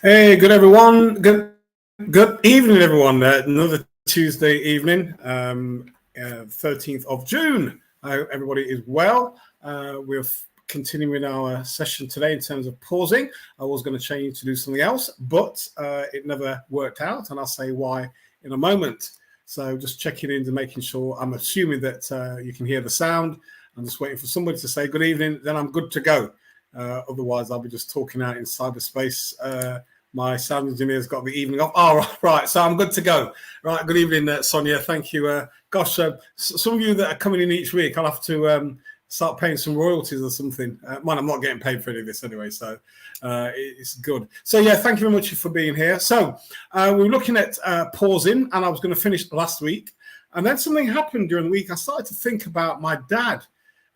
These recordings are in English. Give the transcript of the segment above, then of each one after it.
Hey, good everyone. Good evening, everyone. Another Tuesday evening, 13th of June. I hope everybody is well. We're continuing our session today in terms of pausing. I was going to change to do something else, but it never worked out, and I'll say why in a moment. So just checking in to making sure. I'm assuming that you can hear the sound. I'm just waiting for somebody to say good evening, then I'm good to go. Otherwise, I'll be just talking out in cyberspace. My sound engineer's got the evening off. Oh, right. So I'm good to go. Right. Good evening, Sonia. Thank you. Some of you that are coming in each week, I'll have to start paying some royalties or something. I'm not getting paid for any of this anyway, so it's good. So, yeah, thank you very much for being here. So we're looking at pausing, and I was going to finish last week. And then something happened during the week. I started to think about my dad.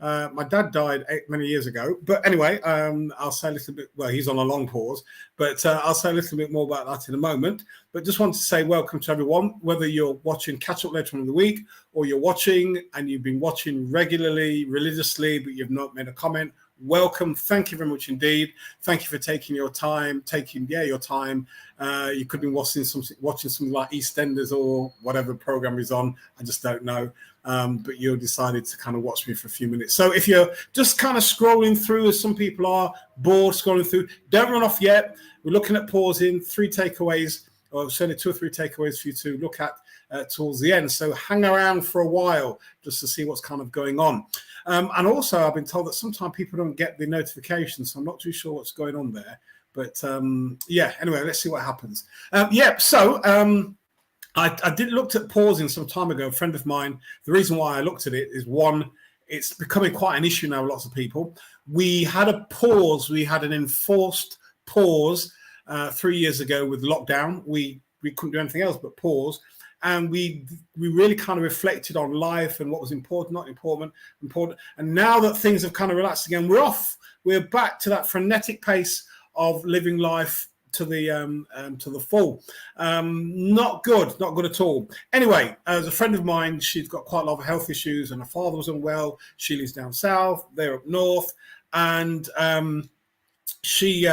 My dad died many years ago. But anyway, I'll say a little bit. Well, he's on a long pause, but I'll say a little bit more about that in a moment. But just want to say welcome to everyone, whether you're watching Catch Up later on in the week or you're watching and you've been watching regularly, religiously, but you've not made a comment. Welcome. Thank you very much indeed. Thank you for taking your time, your time. You could be watching something like EastEnders or whatever program is on. I just don't know. But you decided to kind of watch me for a few minutes. So if you're just kind of scrolling through, as some people are, bored scrolling through, don't run off yet. We're looking at pausing, 3 takeaways, or certainly 2 or 3 takeaways for you to look at towards the end. So hang around for a while just to see what's kind of going on. And also, I've been told that sometimes people don't get the notifications, so I'm not too sure what's going on there. But yeah, anyway, let's see what happens. I did looked at pausing some time ago. A friend of mine. The reason why I looked at it is, one, it's becoming quite an issue now with lots of people. We had a pause. We had an enforced pause 3 years ago with lockdown. We couldn't do anything else but pause. And we really kind of reflected on life and what was important, not important. And now that things have kind of relaxed again, we're off. We're back to that frenetic pace of living life to the full. Not good at all. Anyway, as a friend of mine, she's got quite a lot of health issues, and her father was unwell. She lives down south, they're up north, and she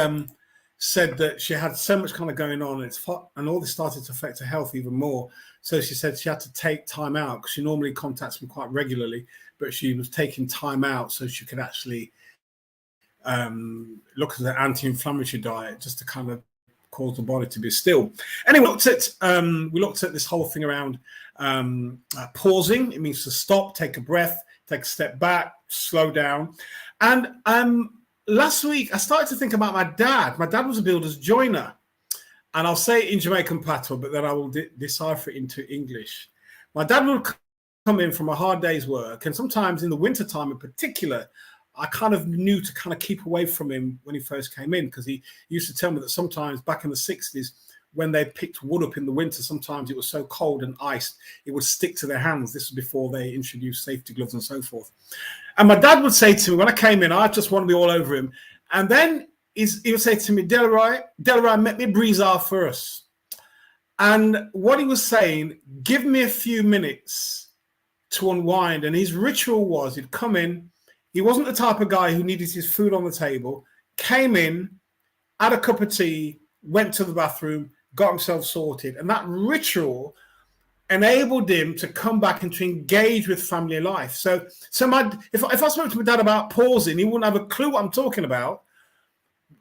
said that she had so much kind of going on, and all this started to affect her health even more. So she said she had to take time out, because she normally contacts me quite regularly, but she was taking time out so she could actually look at the anti-inflammatory diet, just to kind of cause the body to be still. Anyway, we looked at this whole thing around pausing. It means to stop, take a breath, take a step back, slow down. And last week, I started to think about my dad. My dad was a builder's joiner. And I'll say it in Jamaican patois, but then I will decipher it into English. My dad would come in from a hard day's work, and sometimes in the wintertime in particular, I kind of knew to kind of keep away from him when he first came in, because he used to tell me that sometimes back in the 60s, when they picked wood up in the winter, sometimes it was so cold and iced, it would stick to their hands. This was before they introduced safety gloves and so forth. And my dad would say to me, when I came in, I just want to be all over him. And then he would say to me, Delroy, let me breathe out first. And what he was saying, give me a few minutes to unwind. And his ritual was, he'd come in. He wasn't the type of guy who needed his food on the table, came in, had a cup of tea, went to the bathroom, got himself sorted. And that ritual enabled him to come back and to engage with family life. So if I spoke to my dad about pausing, he wouldn't have a clue what I'm talking about.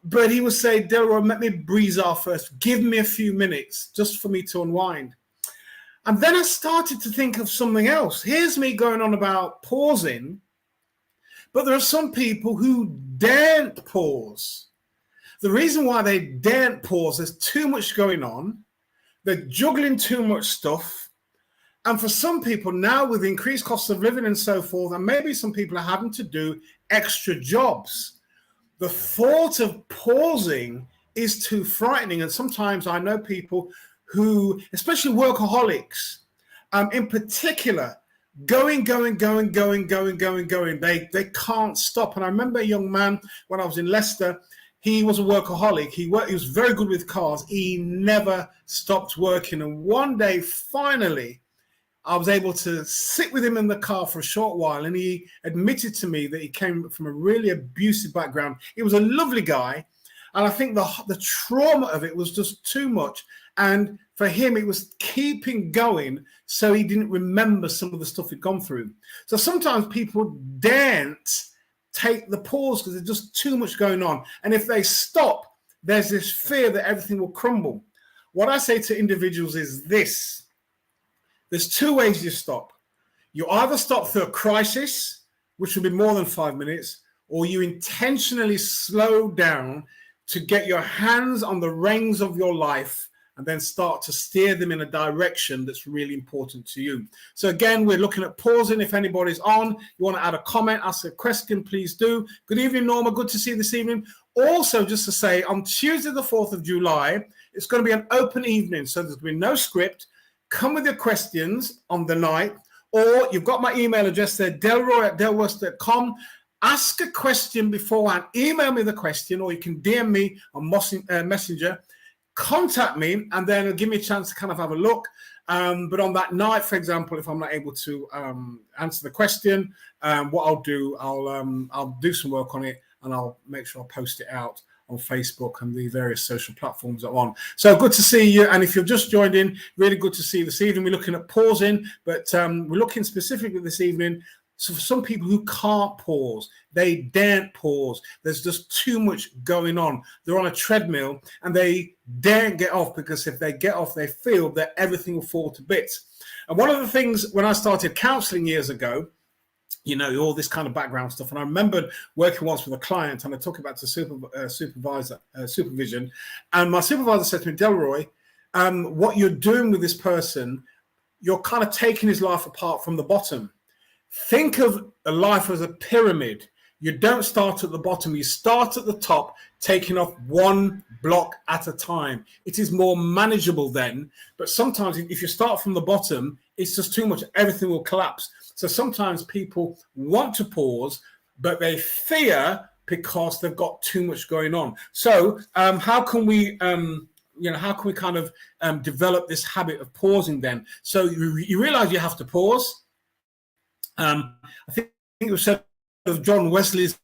But he would say, Delroy, let me breathe out first. Give me a few minutes just for me to unwind. And then I started to think of something else. Here's me going on about pausing, but there are some people who daren't pause. The reason why they daren't pause, there's too much going on. They're juggling too much stuff. And for some people now, with increased costs of living and so forth, and maybe some people are having to do extra jobs, the thought of pausing is too frightening. And sometimes I know people who, especially workaholics, in particular, going. They can't stop. And I remember a young man when I was in Leicester. He was a workaholic. He was very good with cars. He never stopped working. And one day, finally, I was able to sit with him in the car for a short while, and he admitted to me that he came from a really abusive background. He was a lovely guy, And I think the trauma of it was just too much. And for him, it was keeping going, so he didn't remember some of the stuff he'd gone through. So sometimes people daren't take the pause because there's just too much going on. And if they stop, there's this fear that everything will crumble. What I say to individuals is this. There's two ways you stop. You either stop through a crisis, which will be more than 5 minutes, or you intentionally slow down to get your hands on the reins of your life and then start to steer them in a direction that's really important to you. So again, we're looking at pausing. If anybody's on, you want to add a comment, ask a question, please do. Good evening, Norma. Good to see you this evening. Also, just to say, on Tuesday, the 4th of July, it's going to be an open evening. So there's going to be no script. Come with your questions on the night, or you've got my email address there, delroy@delworth.com. Ask a question beforehand. Email me the question, or you can DM me on Messenger. Contact me, and then it'll give me a chance to kind of have a look. But on that night, for example, if I'm not able to answer the question, what I'll do, I'll do some work on it, and I'll make sure I post it out on Facebook and the various social platforms that I'm on. So good to see you. And if you've just joined in, really good to see you this evening. We're looking at pausing, but we're looking specifically this evening. So for some people who can't pause, they daren't pause. There's just too much going on. They're on a treadmill and they daren't get off, because if they get off, they feel that everything will fall to bits. And one of the things when I started counseling years ago, you know, all this kind of background stuff. And I remember working once with a client, and I talked about the supervision. And my supervisor said to me, Delroy, what you're doing with this person, you're kind of taking his life apart from the bottom. Think of a life as a pyramid. You don't start at the bottom. You start at the top, taking off one block at a time. It is more manageable then. But sometimes if you start from the bottom, it's just too much. Everything will collapse. So sometimes people want to pause, but they fear because they've got too much going on. So how can we kind of develop this habit of pausing then? So you realize you have to pause. I think it was said of John Wesley's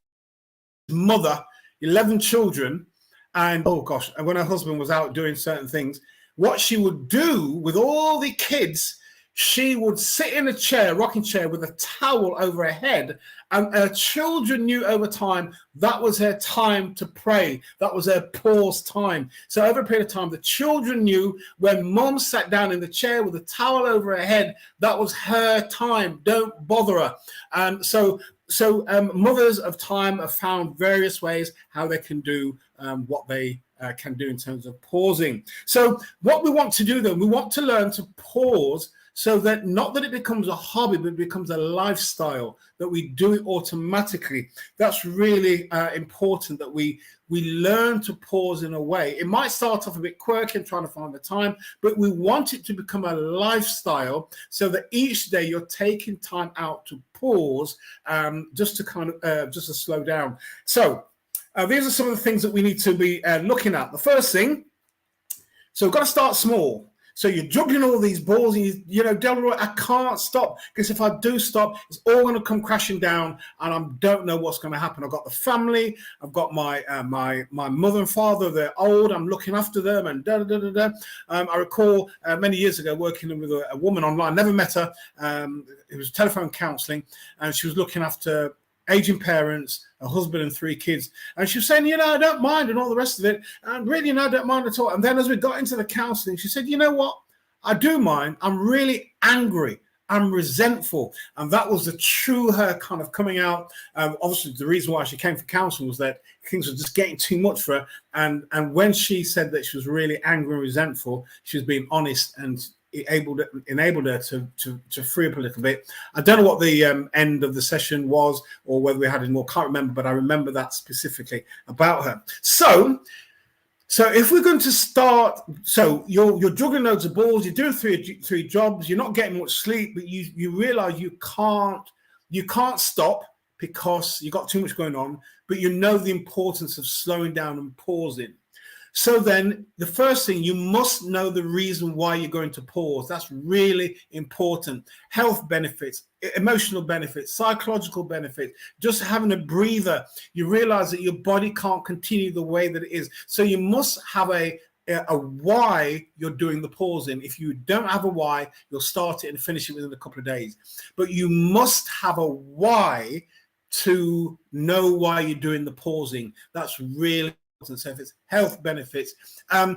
mother, 11 children, and oh gosh, and when her husband was out doing certain things, what she would do with all the kids, she would sit in a chair, rocking chair, with a towel over her head, and her children knew over time that was her time to pray. That was her pause time. So over a period of time, the children knew when mom sat down in the chair with a towel over her head, that was her time. Don't bother her. So mothers of time have found various ways how they can do what they can do in terms of pausing. So what we want to do then, we want to learn to pause, so that not that it becomes a hobby, but it becomes a lifestyle, that we do it automatically. That's really important, that we learn to pause in a way. It might start off a bit quirky and trying to find the time, but we want it to become a lifestyle, so that each day you're taking time out to pause, just to kind of just to slow down. So these are some of the things that we need to be looking at. The first thing, so we've got to start small. So you're juggling all these balls, and you know, Delroy, I can't stop, because if I do stop, it's all going to come crashing down, and I don't know what's going to happen. I've got the family, I've got my mother and father. They're old. I'm looking after them, and da da da da. I recall many years ago working with a woman online. Never met her. It was telephone counselling, and she was looking after aging parents, a husband and 3 kids. And she was saying, you know, I don't mind, and all the rest of it. And really, you know, I don't mind at all. And then as we got into the counseling, she said, you know what? I do mind. I'm really angry. I'm resentful. And that was the true her kind of coming out. Obviously, the reason why she came for counseling was that things were just getting too much for her. And when she said that she was really angry and resentful, she was being honest, and enabled her to free up a little bit. I don't know what the end of the session was, or whether we had any more, can't remember, but I remember that specifically about her. So if we're going to start, so you're juggling loads of balls, you're doing three jobs, you're not getting much sleep, but you realize you can't stop because you got too much going on, but you know the importance of slowing down and pausing. So then the first thing, you must know the reason why you're going to pause. That's really important. Health benefits, emotional benefits, psychological benefits, just having a breather. You realize that your body can't continue the way that it is. So you must have a why you're doing the pausing. If you don't have a why, you'll start it and finish it within a couple of days. But you must have a why to know why you're doing the pausing. That's really important. So if it's health benefits, a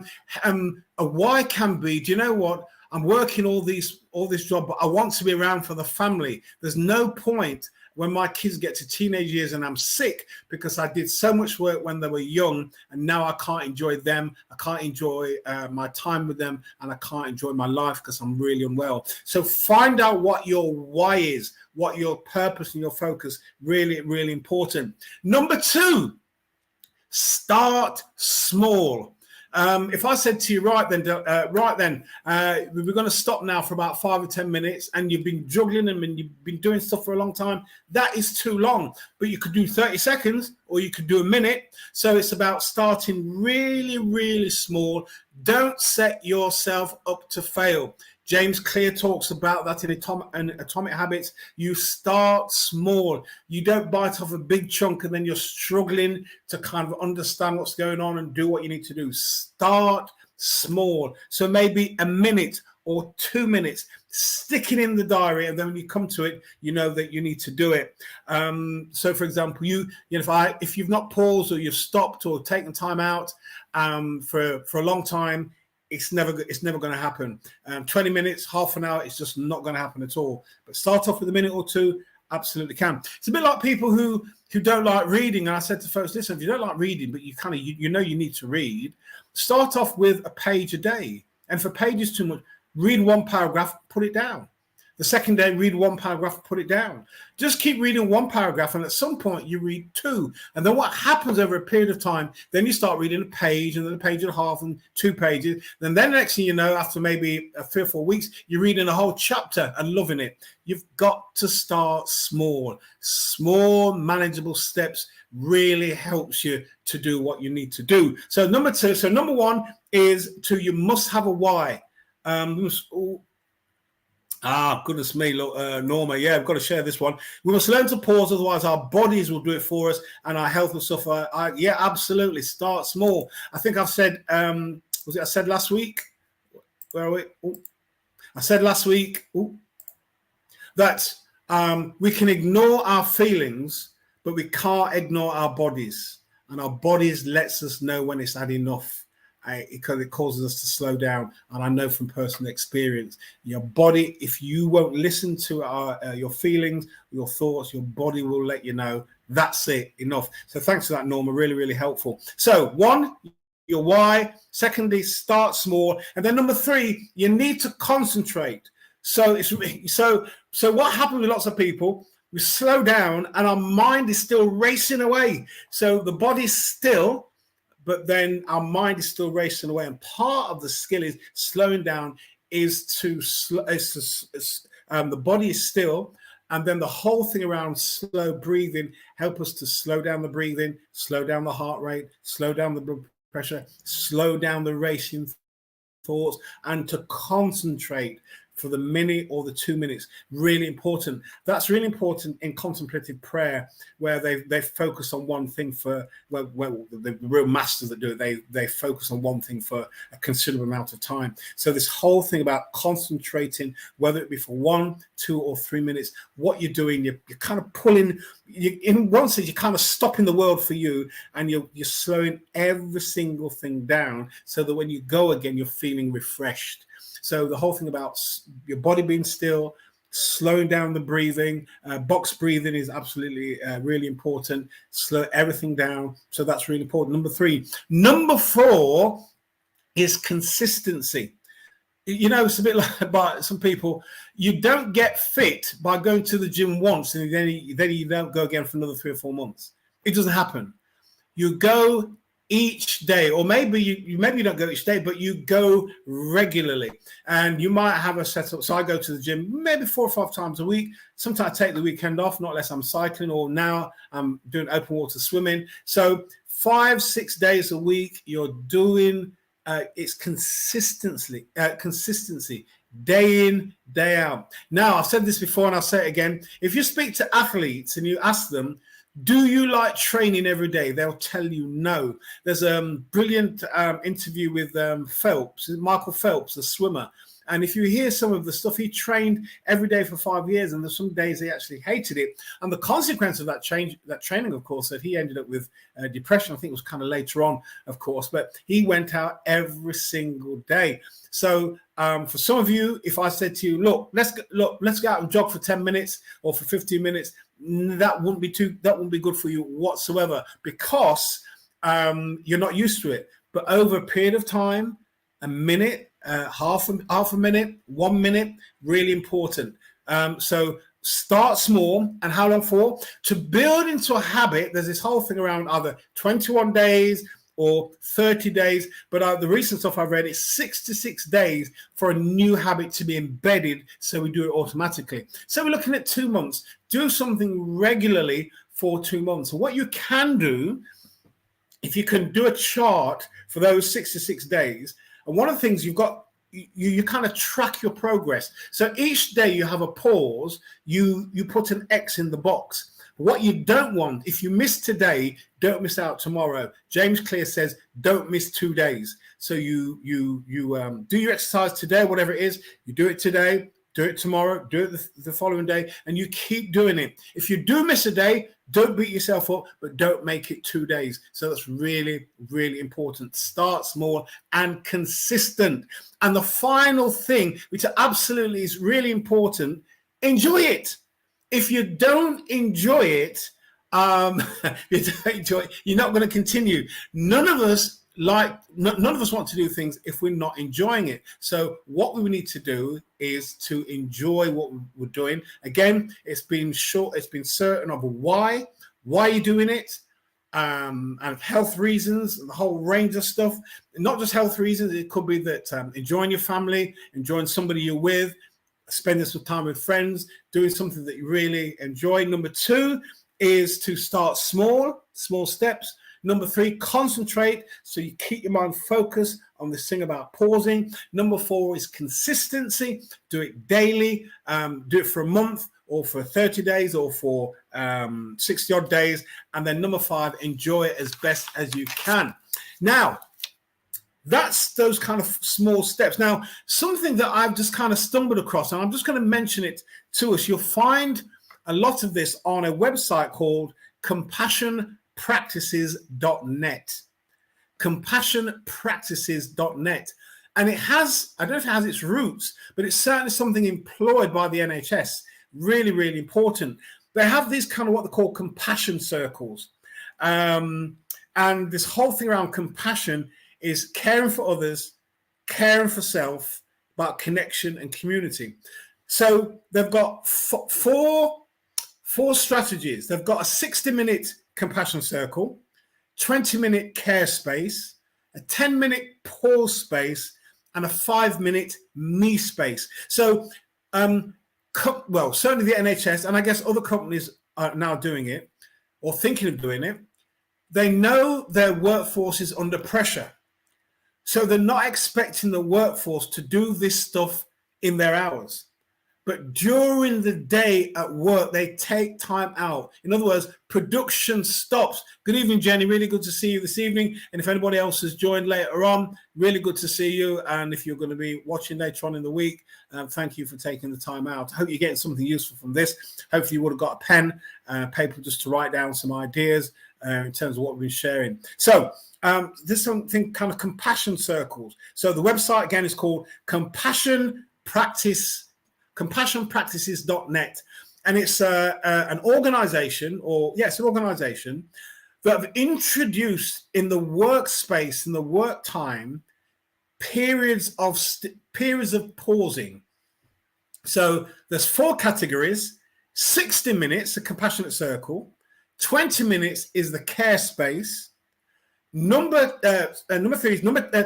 why can be, do you know what? I'm working all this job, but I want to be around for the family. There's no point when my kids get to teenage years and I'm sick because I did so much work when they were young, and now I can't enjoy them. I can't enjoy my time with them, and I can't enjoy my life because I'm really unwell. So find out what your why is, what your purpose and your focus, really, really important. Number 2, start small. If I said to you, right then, we're going to stop now for about 5 or 10 minutes, and you've been juggling them and you've been doing stuff for a long time, that is too long. But you could do 30 seconds or you could do a minute. So it's about starting really, really small. Don't set yourself up to fail. James Clear talks about that in Atomic Habits. You start small. You don't bite off a big chunk and then you're struggling to kind of understand what's going on and do what you need to do. Start small. So maybe a minute or 2 minutes. Stick it in the diary, and then when you come to it, you know that you need to do it. So, for example, if you've not paused or you've stopped or taken time out for a long time, it's never going to happen. 20 minutes, half an hour, it's just not going to happen at all. But start off with a minute or 2, absolutely can. It's a bit like people who don't like reading. And I said to folks, listen, if you don't like reading, but you know you need to read, start off with a page a day. And if a page is too much, read 1 paragraph, put it down. The second day, read 1 paragraph, put it down. Just keep reading 1 paragraph, and at some point you read 2. And then what happens over a period of time, then you start reading a page, and then a page and a half, and 2 pages. Then the next thing you know, after maybe 3 or 4 weeks, you're reading a whole chapter and loving it. You've got to start small. Small, manageable steps really helps you to do what you need to do. So number 1 is you must have a why. Goodness me, look, Norma, yeah, I've got to share this one. We must learn to pause, otherwise our bodies will do it for us and our health will suffer. Yeah, absolutely. Start small. I think I've said, I said last week? Where are we? Ooh. I said last week that we can ignore our feelings, but we can't ignore our bodies. And our bodies lets us know when it's had enough. Because it causes us to slow down, and I know from personal experience, your body, if you won't listen to your feelings, your thoughts, your body will let you know that's it, enough. So thanks for that, Norma, really, really helpful. So 1, your why. Secondly, start small, and then number 3, you need to concentrate. So what happens with lots of people? We slow down, and our mind is still racing away. So the body's still, but then our mind is still racing away. And part of the skill is slowing down, the body is still, and then the whole thing around slow breathing help us to slow down the breathing, slow down the heart rate, slow down the blood pressure, slow down the racing thoughts, and to concentrate for the minute or the 2 minutes. Really important. That's really important in contemplative prayer, where they focus on one thing for, the real masters that do it, they focus on one thing for a considerable amount of time. So this whole thing about concentrating, whether it be for 1, 2, or 3 minutes, what you're doing, you're kind of pulling, in one sense, you're kind of stopping the world for you, and you're slowing every single thing down so that when you go again, you're feeling refreshed. So the whole thing about your body being still, slowing down the breathing, box breathing is absolutely really important. Slow everything down. So that's really important. Number 3. Number 4 is consistency. You know, it's a bit like by some people, you don't get fit by going to the gym once and then you don't go again for another 3 or 4 months. It doesn't happen. You go each day, or maybe you don't go each day, but you go regularly, and you might have a setup. So I go to the gym maybe 4 or 5 times a week. Sometimes I take the weekend off, not unless I'm cycling, or now I'm doing open water swimming. So 5-6 days a week, you're doing it's consistency, day in, day out. Now, I've said this before and I'll say it again. If you speak to athletes and you ask them, do you like training every day? They'll tell you no. There's a brilliant interview with Michael Phelps, the swimmer. And if you hear some of the stuff, he trained every day for 5 years, and there's some days he actually hated it. And the consequence of that training, of course, that he ended up with depression. I think it was kind of later on, of course, but he went out every single day. So for some of you, if I said to you, let's go out and jog for 10 minutes or for 15 minutes, that wouldn't be good for you whatsoever, because you're not used to it. But over a period of time, a minute, half a minute, 1 minute, really important. So start small. And how long for? To build into a habit, there's this whole thing around either 21 days or 30 days. But the recent stuff I've read, it's 66 days for a new habit to be embedded, so we do it automatically. So we're looking at 2 months. Do something regularly for 2 months. And what you can do, if you can do a chart for those 66 days, and one of the things you kind of track your progress. So each day you have a pause, you put an X in the box. What you don't want, if you miss today, don't miss out tomorrow. James Clear says, don't miss 2 days. So you do your exercise today, whatever it is, you do it today, do it tomorrow, do it the following day, and you keep doing it. If you do miss a day, don't beat yourself up, but don't make it 2 days. So that's really, really important. Start small and consistent. And the final thing, which absolutely is really important, enjoy it. If you don't enjoy it, you're not going to continue. None of us want to do things if we're not enjoying it. So what we need to do is to enjoy what we're doing. Again, it's been certain of why you're doing it, and health reasons, the whole range of stuff. Not just health reasons. It could be that enjoying your family, enjoying somebody you're with, spending some time with friends, doing something that you really enjoy. Number 2 is to start small steps. Number 3, concentrate, so you keep your mind focused on this thing about pausing. Number 4 is consistency. Do it daily. Do it for a month or for 30 days or for 60 odd days. And then number 5, enjoy it as best as you can. Now, that's those kind of small steps. Now, something that I've just kind of stumbled across, and I'm just going to mention it to us. You'll find a lot of this on a website called compassionpractices.net. Compassionpractices.net. And it has, I don't know if it has its roots, but it's certainly something employed by the NHS. Really, really important. They have these kind of what they call compassion circles. And this whole thing around compassion is caring for others, caring for self, about connection and community. So they've got four strategies. They've got a 60-minute compassion circle, 20-minute care space, a 10-minute pause space, and a 5-minute me space. So, certainly the NHS, and I guess other companies are now doing it or thinking of doing it. They know their workforce is under pressure. So they're not expecting the workforce to do this stuff in their hours. But during the day at work, they take time out. In other words, production stops. Good evening, Jenny. Really good to see you this evening. And if anybody else has joined later on, really good to see you. And if you're going to be watching later on in the week, thank you for taking the time out. I hope you're getting something useful from this. Hopefully you would have got a pen, paper just to write down some ideas in terms of what we've been sharing. So this something kind of compassion circles. So the website again is called compassionpractices.net, and it's an organization, it's an organization that have introduced in the workspace, in the work time, periods of pausing. So there's 4 categories: 60 minutes, a compassionate circle; 20 minutes is the care space; number 3 is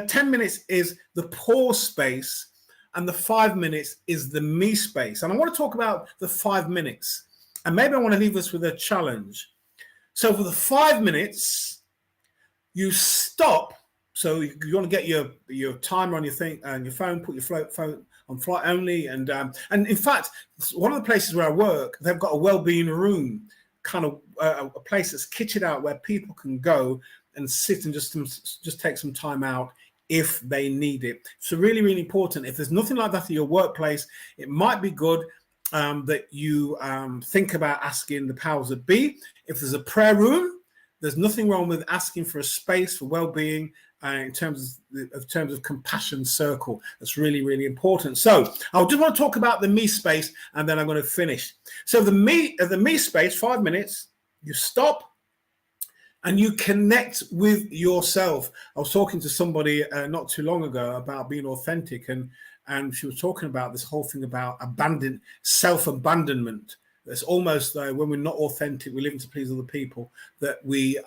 10 minutes is the pause space, and the 5 minutes is the me space. And I want to talk about the 5 minutes, and maybe I want to leave us with a challenge. So for the 5 minutes, You stop. So you want to get your timer on your thing and your phone. Put your phone on flight only. And in fact, one of the places where I work, they've got a well-being room, kind of a place that's kitchened out where people can go and sit and just take some time out if they need it. So really, really important. If there's nothing like that at your workplace, it might be good that you think about asking the powers that be. If there's a prayer room, there's nothing wrong with asking for a space for well-being in terms of compassion circle. That's really, really important. So I just want to talk about the me space, and then I'm going to finish. So the me space, 5 minutes, you stop and you connect with yourself. I was talking to somebody not too long ago about being authentic, and she was talking about this whole thing about self-abandonment. It's almost though when we're not authentic, we're living to please other people, that we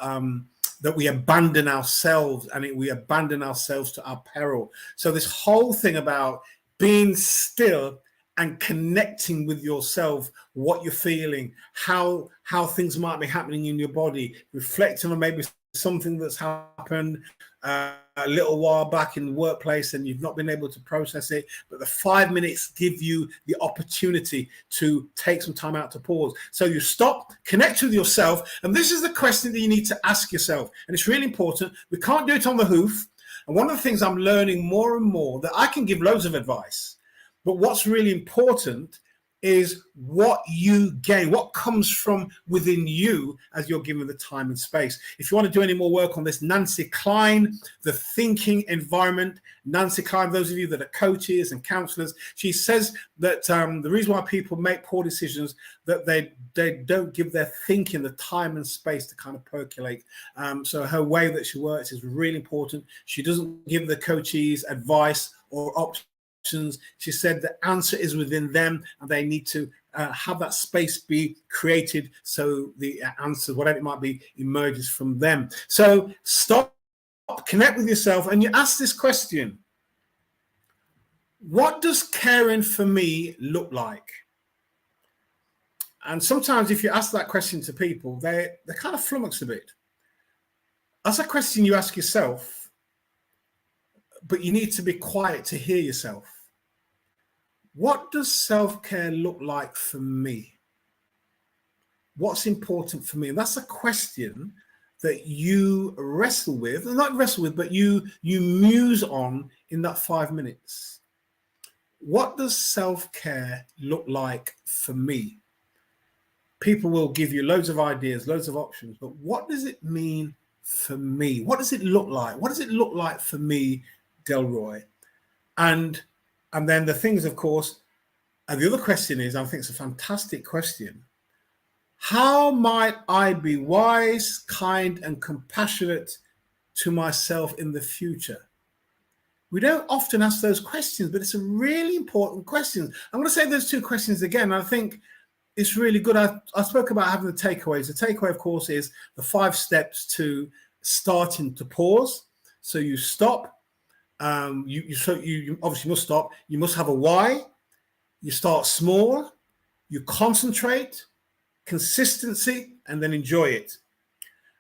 abandon ourselves, and we abandon ourselves to our peril. So this whole thing about being still and connecting with yourself, what you're feeling, how things might be happening in your body, reflecting on maybe something that's happened a little while back in the workplace and you've not been able to process it, but the 5 minutes give you the opportunity to take some time out to pause. So you stop, connect with yourself, and this is the question that you need to ask yourself, and it's really important. We can't do it on the hoof, and one of the things I'm learning more and more, that I can give loads of advice, but what's really important is what you gain, what comes from within you as you're given the time and space. If you want to do any more work on this, Nancy Klein, the thinking environment, Nancy Klein, those of you that are coaches and counselors, she says that the reason why people make poor decisions, that they don't give their thinking the time and space to kind of percolate. So her way that she works is really important. She doesn't give the coaches advice or options. She said the answer is within them, and they need to have that space be created so the answer, whatever it might be, emerges from them. So stop, connect with yourself, and you ask this question: what does caring for me look like? And sometimes if you ask that question to people, they kind of flummox a bit. That's a question you ask yourself, but you need to be quiet to hear yourself. What does self-care look like for me? What's important for me? And that's a question that you wrestle with, not wrestle with, but you muse on in that 5 minutes. What does self-care look like for me? People will give you loads of ideas, loads of options, but what does it mean for me? What does it look like? What does it look like for me, Delroy? And then the things, of course, and the other question is, I think it's a fantastic question. How might I be wise, kind, and compassionate to myself in the future? We don't often ask those questions, but it's a really important question. I'm going to say those two questions again. I think it's really good. I spoke about having the takeaways. The takeaway, of course, is the 5 steps to starting to pause. So you stop. You obviously must stop. You must have a why. You start small. You concentrate, consistency, and then enjoy it.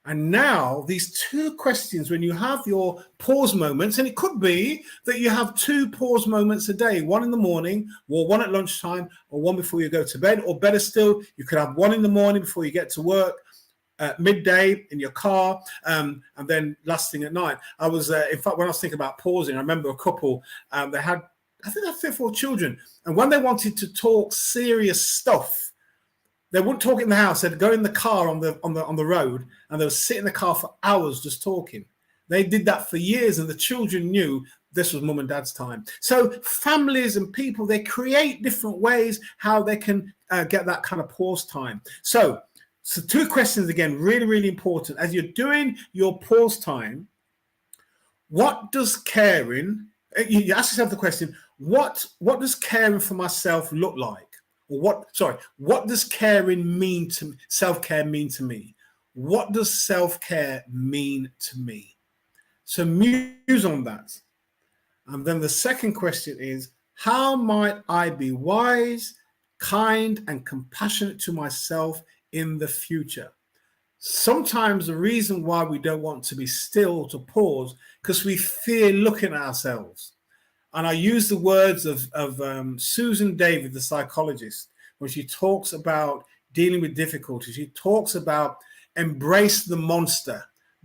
And now these 2 questions, when you have your pause moments, and it could be that you have 2 pause moments a day, one in the morning, or one at lunchtime, or one before you go to bed, or better still, you could have one in the morning before you get to work, midday in your car, and then last thing at night. I was, in fact, when I was thinking about pausing, I remember a couple, they had, I think they had 3 or 4 children, and when they wanted to talk serious stuff, they wouldn't talk in the house. They'd go in the car on the road, and they would sit in the car for hours just talking. They did that for years, and the children knew this was mum and dad's time. So families and people, they create different ways how they can get that kind of pause time. So 2 questions again, really, really important. As you're doing your pause time, what does caring, you ask yourself the question, what does caring for myself look like? Or what does caring mean to me, self-care mean to me? What does self-care mean to me? So muse on that. And then the second question is, how might I be wise, kind, and compassionate to myself in the future? sometimes the reason why we don't want to be still, to pause, because we fear looking at ourselves. And I use the words of Susan David, the psychologist, when she talks about dealing with difficulties. She talks about embrace the monster.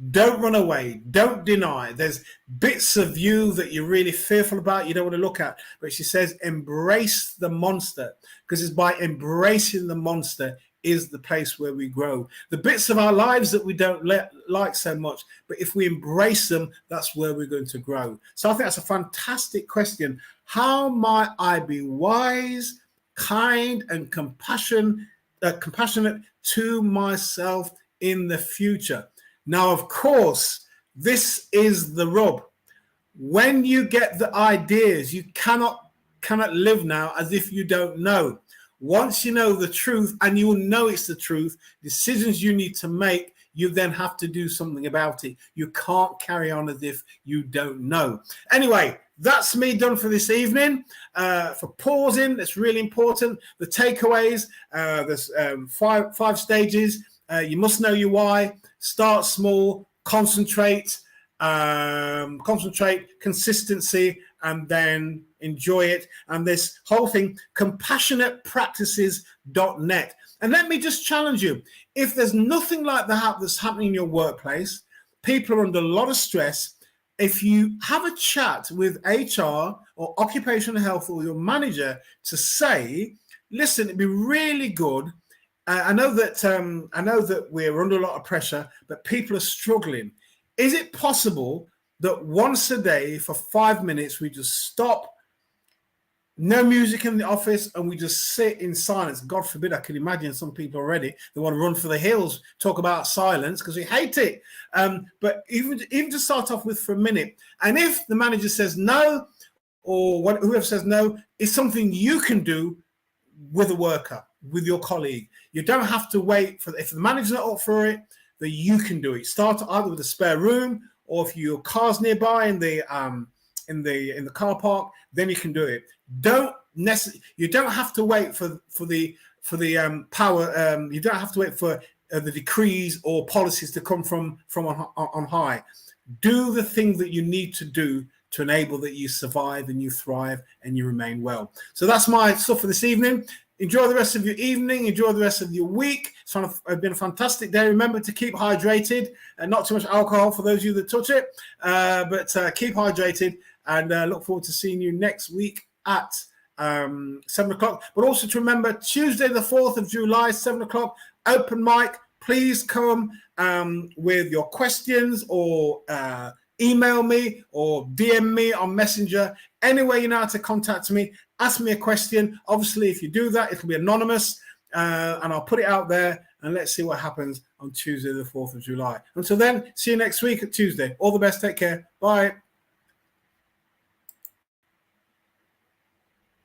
Don't run away. Don't deny. There's bits of you that you're really fearful about, you don't want to look at. But she says, embrace the monster, because it's by embracing the monster is the place where we grow. The bits of our lives that we don't like so much, but if we embrace them, that's where we're going to grow. So I think that's a fantastic question. How might I be wise, kind, and compassionate to myself in the future? Now, of course, this is the rub. When you get the ideas, you cannot live now as if you don't know. Once you know the truth, and you will know it's the truth, decisions you need to make, you then have to do something about it. You can't carry on as if you don't know. Anyway, that's me done for this evening. For pausing, that's really important. The takeaways, there's five stages. You must know your why. Start small, concentrate, consistency, and then enjoy it. And this whole thing, compassionatepractices.net. And let me just challenge you. If there's nothing like that that's happening in your workplace, people are under a lot of stress. If you have a chat with HR or occupational health or your manager to say, listen, it'd be really good. I know that we're under a lot of pressure, but people are struggling. Is it possible that once a day for 5 minutes we just stop, no music in the office, and we just sit in silence? God forbid, I can imagine some people already, they want to run for the hills, talk about silence because we hate it. But even to start off with for a minute, and if the manager says no, or whoever says no, it's something you can do with a worker, with your colleague. You don't have to wait for, if the manager's not up for it, that you can do it. Start either with a spare room, or if your car's nearby in the car park, then you can do it. You don't have to wait for the power. You don't have to wait for the decrees or policies to come from on high. Do the thing that you need to do to enable that you survive and you thrive and you remain well. So that's my stuff for this evening. Enjoy the rest of your evening. Enjoy the rest of your week. It's been a fantastic day. Remember to keep hydrated and not too much alcohol for those of you that touch it. But keep hydrated, and look forward to seeing you next week at 7 o'clock. But also to remember, Tuesday the 4th of July, 7 o'clock, open mic. Please come with your questions, or email me or DM me on Messenger. Any way you know how to contact me, ask me a question. Obviously, if you do that, it'll be anonymous, and I'll put it out there, and let's see what happens on Tuesday, the 4th of July. Until then, see you next week at Tuesday. All the best. Take care. Bye.